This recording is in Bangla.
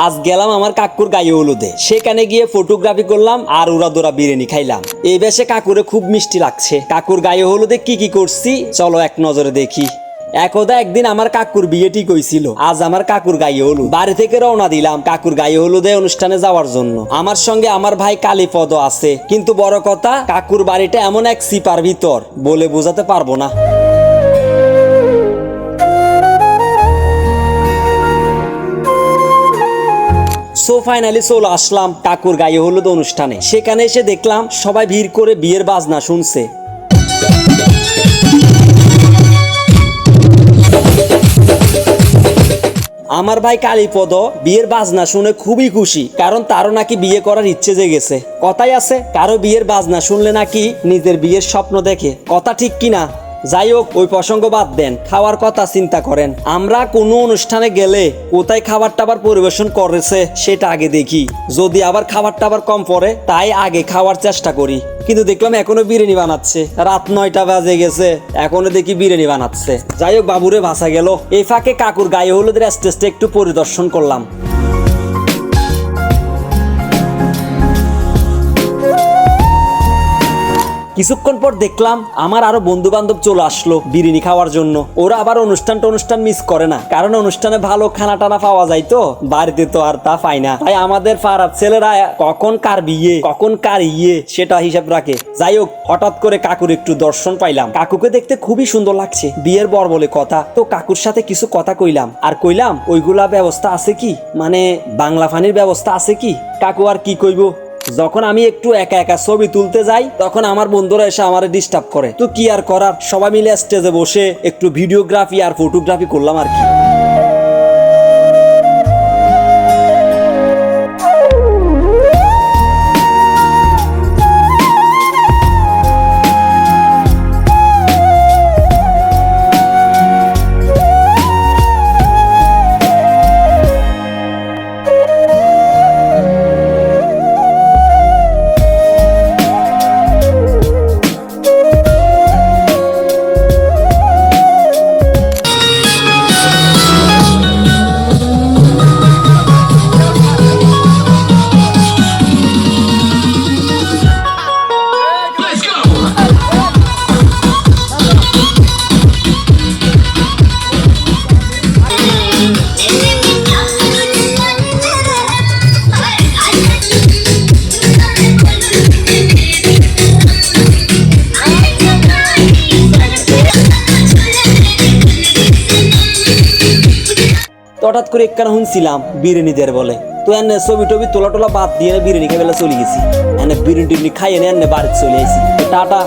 আজ গেলাম আমার কাকুর গায়ে হলুদে, সেখানে গিয়ে ফটোগ্রাফি করলাম আর উড়াদোড়া বিরিয়ানি খাইলাম। এই বেশে কাকুরে খুব মিষ্টি লাগছে। কাকুর গায়ে হলুদে কি কি করছি চলো এক নজরে দেখি। একদা একদিন আমার কাকুর বিয়ে ঠিক হয়েছিল, আজ আমার কাকুর গায়ে হলুদ। বাড়ি থেকে রওনা দিলাম কাকুর গায়ে হলুদে অনুষ্ঠানে যাওয়ার জন্য। আমার সঙ্গে আমার ভাই কালীপদ আছে, কিন্তু বড় কথা কাকুর বাড়িটা এমন এক সিপার ভিতর, বলে বোঝাতে পারবো না। সো ফাইনালি চলে আসলাম কাকুর গায়ে হলুদ অনুষ্ঠানে। সেখানে এসে দেখলাম সবাই ভিড় করে বিয়ের বাজনা শুনছে। আমার ভাই কালীপদ বিয়ের বাজনা শুনে খুবই খুশি, কারণ তারও নাকি বিয়ে করার ইচ্ছে জেগেছে। কথাই আছে কারো বিয়ের বাজনা শুনলে নাকি নিজের বিয়ের স্বপ্ন দেখে, কথা ঠিক কিনা? যাই হোক ওই প্রসঙ্গ বাদ দেন, খাওয়ার কথা চিন্তা করেন। আমরা কোনো অনুষ্ঠানে গেলে কোথায় খাবার টাবার পরিবেশন করেছে সেটা আগে দেখি, যদি আবার খাবার টাবার কম পড়ে তাই আগে খাওয়ার চেষ্টা করি। কিন্তু দেখলাম এখনো বিরিয়ানি বানাচ্ছে, রাত 9টা বাজে গেছে এখনো দেখি বিরিয়ানি বানাচ্ছে। যাই হোক বাবুরে ভাসা গেল। এই ফাঁকে কাকুর গায়ে হলুদের স্টেজটা একটু পরিদর্শন করলাম। কিছুক্ষণ পর দেখলাম আমার আরো বন্ধু বান্ধব চলে আসলো বিরিয়ানি খাওয়ার জন্য। ওরা আবার অনুষ্ঠান মিস করে না, কারণ অনুষ্ঠানে ভালো খানা টানা পাওয়া যায়, তো বাড়িতে তো আর তা পাই না। তাই আমাদের পাড়ার ছেলেরা কখন কার বিয়ে কখন কার ইয়ে সেটা হিসাব রাখে। যাই হোক হঠাৎ করে কাকুর একটু দর্শন পাইলাম। কাকুকে দেখতে খুবই সুন্দর লাগছে, বিয়ের বর বলে কথা। তো কাকুর সাথে কিছু কথা কইলাম, আর কইলাম ওইগুলা ব্যবস্থা আছে কি, মানে বাংলা ফানির ব্যবস্থা আছে কি। কাকু আর কি কইবো, যখন আমি একটু একা একা ছবি তুলতে যাই তখন আমার বন্ধুরা এসে আমারে ডিস্টার্ব করে। তো কি আর করার, সবাই মিলে স্টেজে বসে একটু ভিডিওগ্রাফি আর ফটোগ্রাফি করলাম আর কি। হঠাৎ করে একখানা শুনছিলাম বিরিয়ানি দের বলে, তো এনে ছবি টবি তোলা টোলা বাদ দিয়ে বিরিয়ানি খাই বেলা চলে গেছি। এনে বিরিয়ানি খাইয়ে এনে বাড়িতে চলে আসি। টাটা।